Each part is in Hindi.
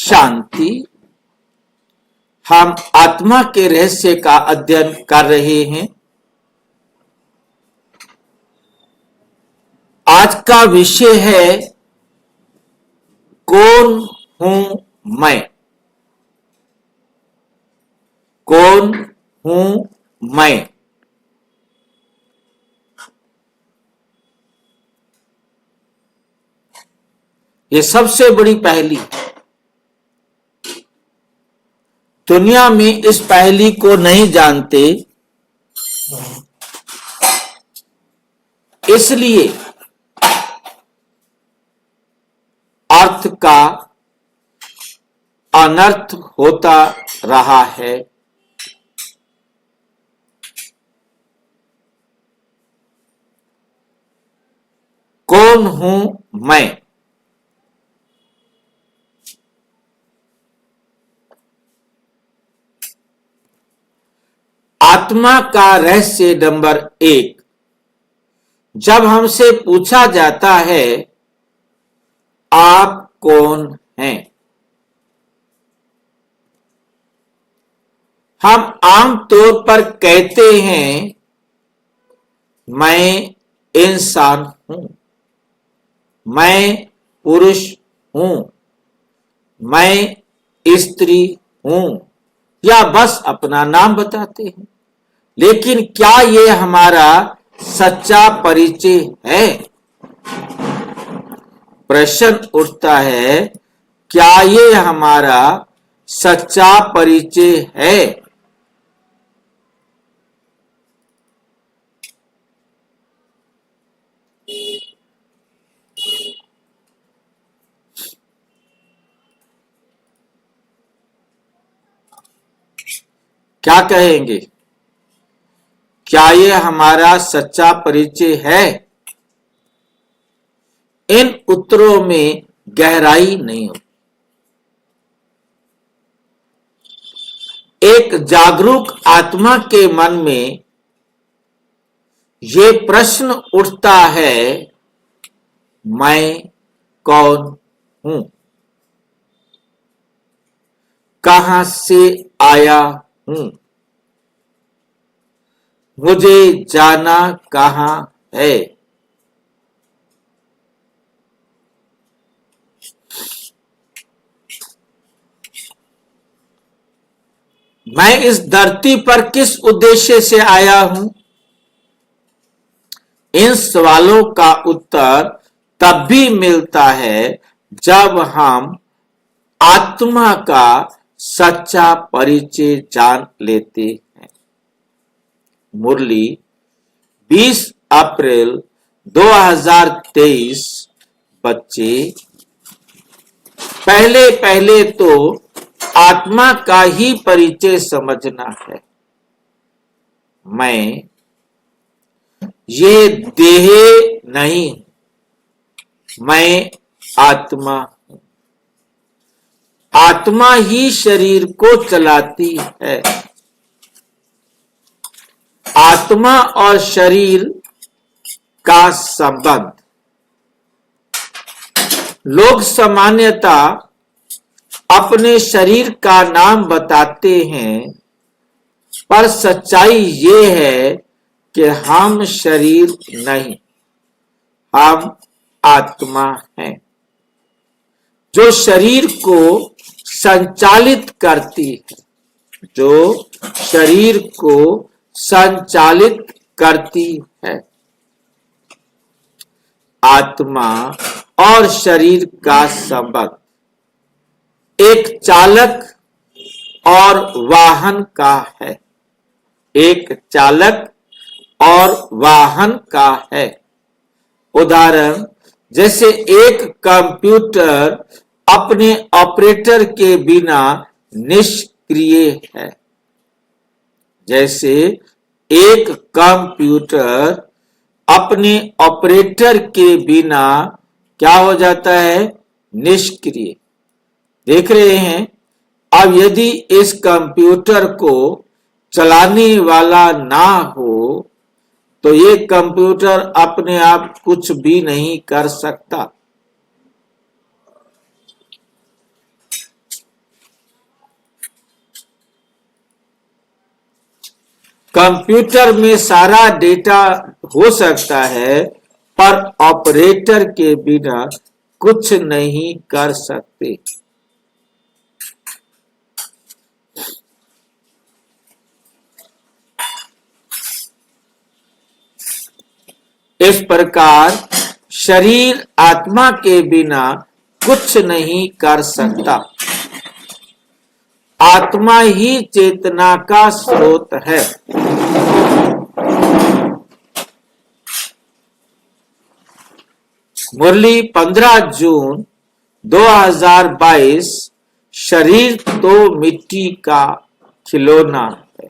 शांति। हम आत्मा के रहस्य का अध्ययन कर रहे हैं। आज का विषय है कौन हूं मैं। कौन हूं मैं। ये सबसे बड़ी पहेली है। दुनिया में इस पहेली को नहीं जानते, इसलिए अर्थ का अनर्थ होता रहा है। कौन हूं मैं। आत्मा का रहस्य नंबर 1। जब हमसे पूछा जाता है आप कौन हैं, हम आमतौर पर कहते हैं मैं इंसान हूं, मैं पुरुष हूं, मैं स्त्री हूं, या बस अपना नाम बताते हैं। लेकिन क्या ये हमारा सच्चा परिचय है? प्रश्न उठता है, क्या ये हमारा सच्चा परिचय है? क्या कहेंगे? क्या ये हमारा सच्चा परिचय है? इन उत्तरों में गहराई नहीं होती। एक जागरूक आत्मा के मन में ये प्रश्न उठता है, मैं कौन हूं? कहां से आया हूं? मुझे जाना कहां है? मैं इस धरती पर किस उद्देश्य से आया हूं? इन सवालों का उत्तर तब भी मिलता है जब हम आत्मा का सच्चा परिचय जान लेते हैं। मुरली 20 अप्रैल 2023। बच्चे, पहले पहले तो आत्मा का ही परिचय समझना है। मैं ये देह नहीं, मैं आत्मा हूं। आत्मा ही शरीर को चलाती है। आत्मा और शरीर का संबंध। लोग सामान्यता अपने शरीर का नाम बताते हैं, पर सच्चाई ये है कि हम शरीर नहीं, हम आत्मा हैं जो शरीर को संचालित करती है। जो शरीर को संचालित करती है। आत्मा और शरीर का संबंध एक चालक और वाहन का है। एक चालक और वाहन का है। उदाहरण, जैसे एक कंप्यूटर अपने ऑपरेटर के बिना निष्क्रिय है। जैसे एक कंप्यूटर अपने ऑपरेटर के बिना क्या हो जाता है? निष्क्रिय। देख रहे हैं? अब यदि इस कंप्यूटर को चलाने वाला ना हो तो ये कंप्यूटर अपने आप कुछ भी नहीं कर सकता। कंप्यूटर में सारा डेटा हो सकता है, पर ऑपरेटर के बिना कुछ नहीं कर सकते। इस प्रकार शरीर आत्मा के बिना कुछ नहीं कर सकता। आत्मा ही चेतना का स्रोत है। मुरली 15 जून 2022। शरीर तो मिट्टी का खिलौना है।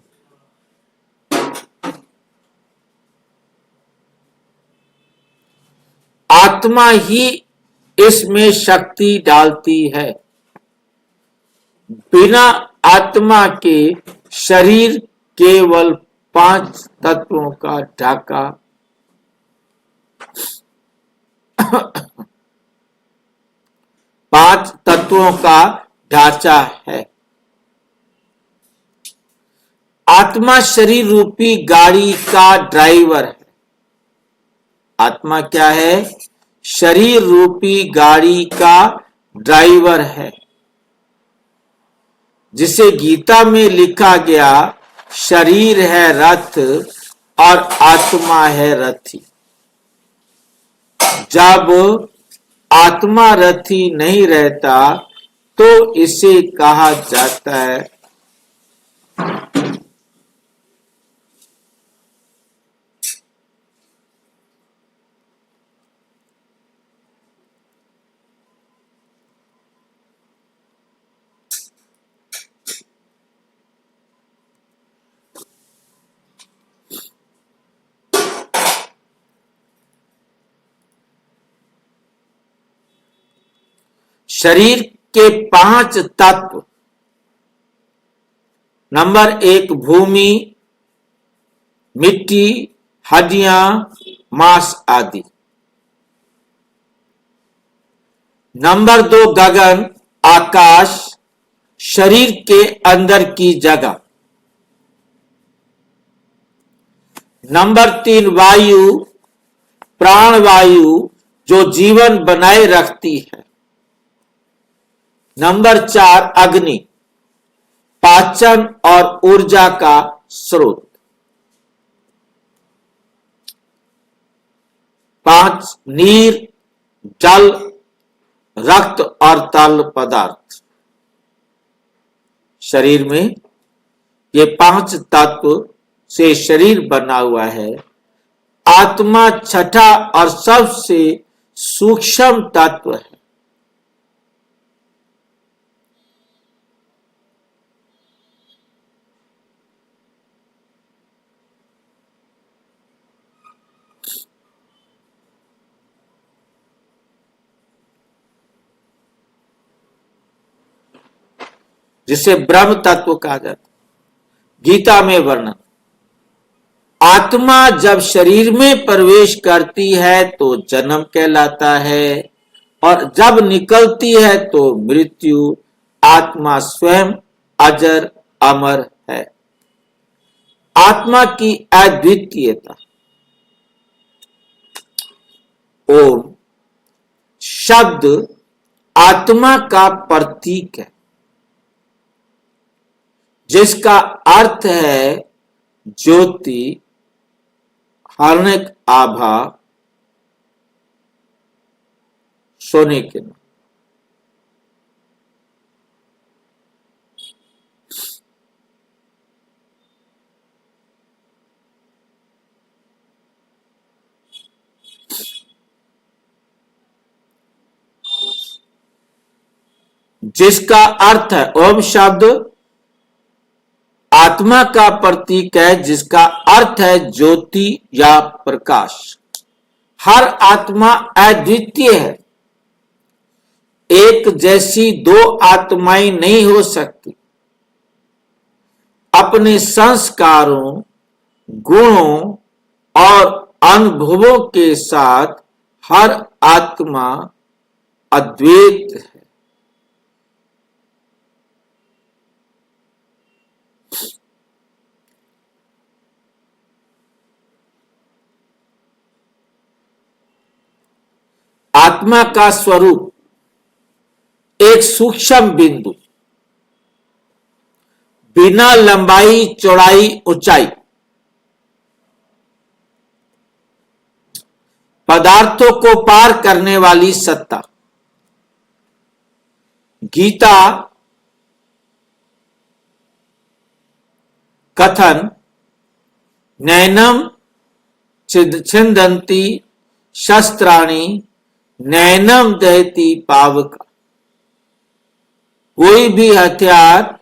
आत्मा ही इसमें शक्ति डालती है। बिना आत्मा के शरीर केवल 5 तत्वों का ढाका पांच तत्वों का ढांचा है। आत्मा शरीर रूपी गाड़ी का ड्राइवर है। आत्मा क्या है? शरीर रूपी गाड़ी का ड्राइवर है, जिसे गीता में लिखा गया, शरीर है रथ और आत्मा है रथी। जब आत्मा रथी नहीं रहता तो इसे कहा जाता है शरीर के 5 तत्व। नंबर 1 भूमि, मिट्टी, हड्डियां, मांस आदि। नंबर 2 गगन, आकाश, शरीर के अंदर की जगह। नंबर 3 वायु, प्राणवायु, जो जीवन बनाए रखती है। नंबर 4 अग्नि, पाचन और ऊर्जा का स्रोत। 5 नीर, जल, रक्त और तरल पदार्थ। शरीर में ये 5 तत्व से शरीर बना हुआ है। आत्मा छठा और सबसे सूक्ष्म तत्व है। जिसे ब्रह्म तत्व कहा जाता है। गीता में वर्णन, आत्मा जब शरीर में प्रवेश करती है तो जन्म कहलाता है, और जब निकलती है तो मृत्यु। आत्मा स्वयं अजर अमर है। आत्मा की अद्वितीयता। ओम शब्द आत्मा का प्रतीक है, जिसका अर्थ है ज्योति, हार्निक आभा, सोने के नाम। जिसका अर्थ है, ओम शब्द आत्मा का प्रतीक है, जिसका अर्थ है ज्योति या प्रकाश। हर आत्मा अद्वितीय है। एक जैसी 2 आत्माएं नहीं हो सकती। अपने संस्कारों, गुणों और अनुभवों के साथ हर आत्मा अद्वैत है। आत्मा का स्वरूप एक सूक्ष्म बिंदु, बिना लंबाई चौड़ाई ऊंचाई, पदार्थों को पार करने वाली सत्ता। गीता कथन नैनम छिन्दन्ति शस्त्राणि नैनम दहति पावक। कोई भी हथियार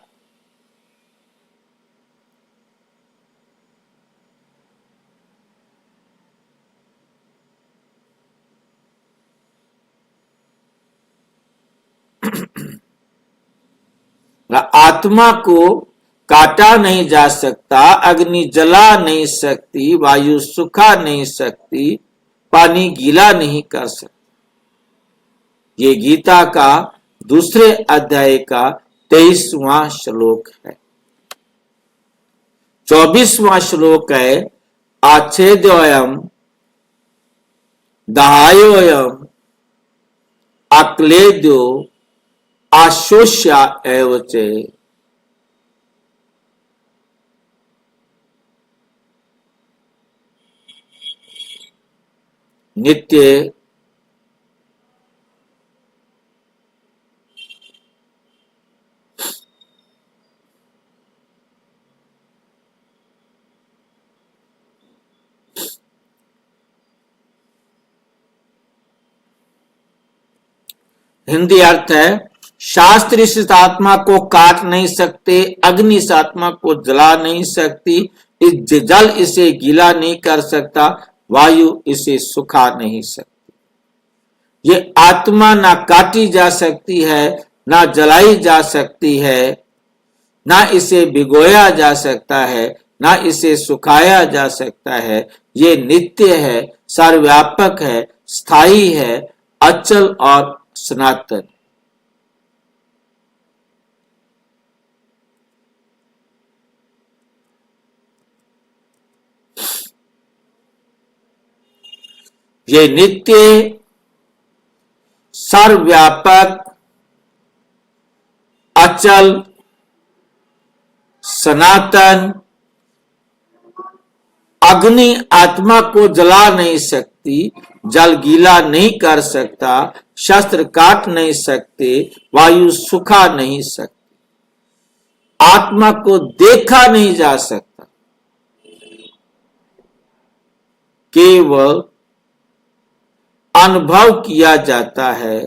आत्मा को काटा नहीं जा सकता, अग्नि जला नहीं सकती, वायु सुखा नहीं सकती, पानी गीला नहीं कर सकता। ये गीता का दूसरे अध्याय का 23वां श्लोक है। 24वां श्लोक है आच्छेद्योयम दहायोयम अक्लेद्यो आशोष्या एवचे। नित्य हिंदी अर्थ है, शास्त्र इस आत्मा को काट नहीं सकते, अग्नि इस आत्मा को जला नहीं सकती, जल इसे गीला नहीं कर सकता, वायु इसे सुखा नहीं सकती। ये आत्मा ना काटी जा सकती है, ना जलाई जा सकती है, ना इसे भिगोया जा सकता है, ना इसे सुखाया जा सकता है। ये नित्य है, सर्वव्यापक है, स्थायी है, अचल और सनातन। ये नित्य, सर्वव्यापक, अचल, सनातन। अग्नि आत्मा को जला नहीं सकती, जल गीला नहीं कर सकता, शस्त्र काट नहीं सकते, वायु सुखा नहीं सकती, आत्मा को देखा नहीं जा सकता, केवल अनुभव किया जाता है।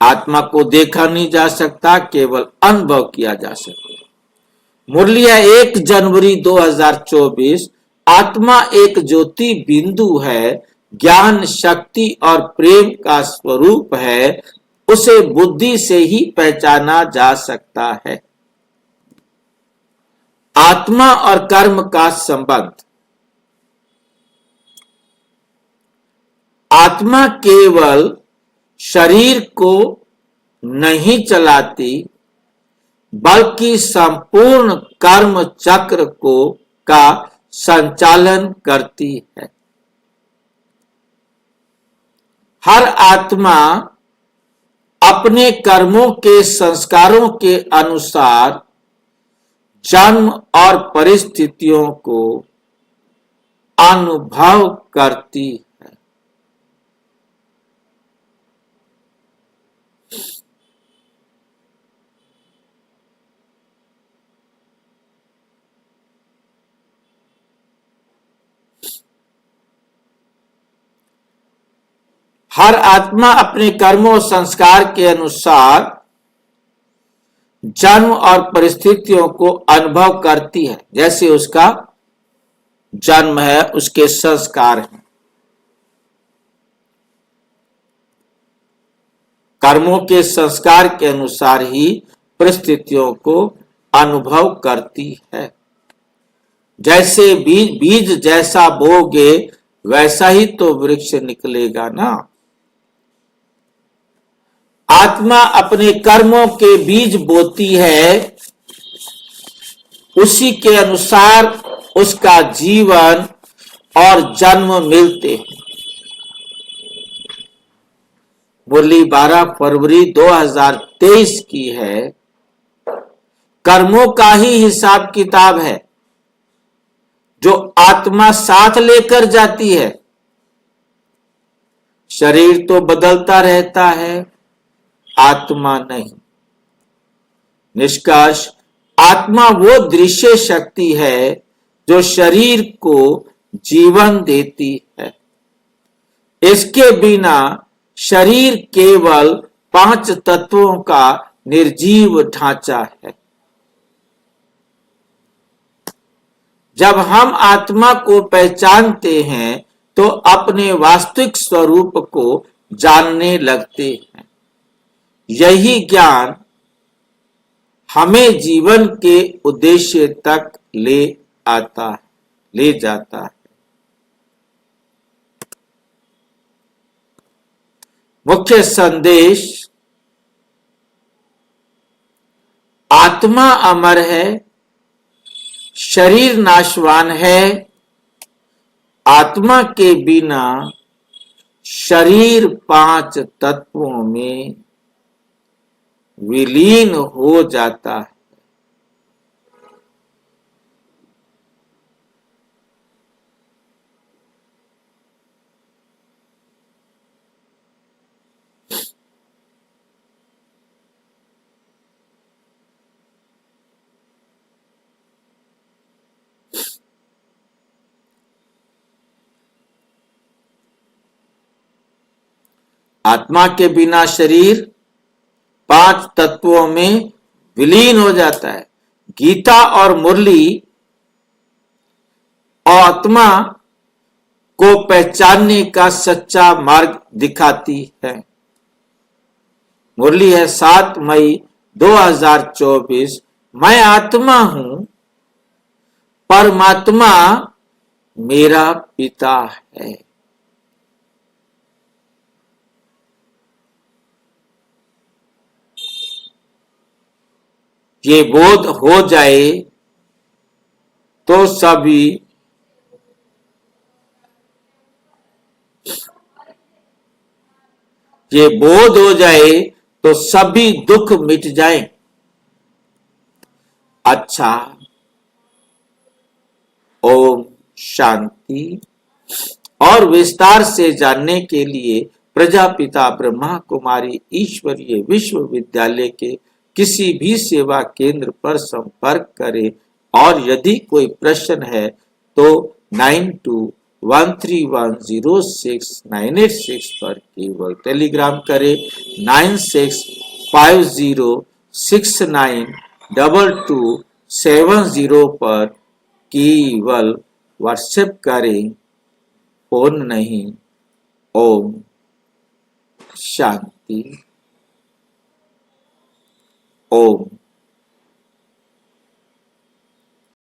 आत्मा को देखा नहीं जा सकता, केवल अनुभव किया जा सकता। मुरलिया 1 जनवरी 2024। आत्मा एक ज्योति बिंदु है, ज्ञान, शक्ति और प्रेम का स्वरूप है, उसे बुद्धि से ही पहचाना जा सकता है। आत्मा और कर्म का संबंध। आत्मा केवल शरीर को नहीं चलाती, बल्कि संपूर्ण कर्म चक्र को का संचालन करती है। हर आत्मा अपने कर्मों के संस्कारों के अनुसार जन्म और परिस्थितियों को अनुभव करती है। हर आत्मा अपने कर्मों और संस्कार के अनुसार जन्म और परिस्थितियों को अनुभव करती है। जैसे उसका जन्म है, उसके संस्कार हैं। कर्मों के संस्कार के अनुसार ही परिस्थितियों को अनुभव करती है। जैसे बीज जैसा बोगे वैसा ही तो वृक्ष निकलेगा ना। आत्मा अपने कर्मों के बीज बोती है, उसी के अनुसार उसका जीवन और जन्म मिलते हैं। मुरली 12 फरवरी 2023 की है। कर्मों का ही हिसाब किताब है जो आत्मा साथ लेकर जाती है। शरीर तो बदलता रहता है, आत्मा नहीं। निष्कर्ष, आत्मा वो दृश्य शक्ति है जो शरीर को जीवन देती है। इसके बिना शरीर केवल 5 तत्वों का निर्जीव ढांचा है। जब हम आत्मा को पहचानते हैं तो अपने वास्तविक स्वरूप को जानने लगते हैं। यही ज्ञान हमें जीवन के उद्देश्य तक ले जाता है। मुख्य संदेश, आत्मा अमर है, शरीर नाशवान है। आत्मा के बिना शरीर 5 तत्वों में विलीन हो जाता है। आत्मा के बिना शरीर 5 तत्वों में विलीन हो जाता है। गीता और मुरली आत्मा को पहचानने का सच्चा मार्ग दिखाती है। मुरली है 7 मई 2024। मैं आत्मा हूं, परमात्मा मेरा पिता है। ये बोध हो जाए तो सभी ये बोध हो जाए तो सभी दुख मिट जाए। अच्छा, ओम शांति। और विस्तार से जानने के लिए प्रजापिता ब्रह्मा कुमारी ईश्वरीय विश्वविद्यालय के किसी भी सेवा केंद्र पर संपर्क करें। और यदि कोई प्रश्न है तो 9213106986 पर केवल टेलीग्राम करें। 9650692270 पर केवल व्हाट्सएप करें, फोन नहीं। ओम शांति। ओम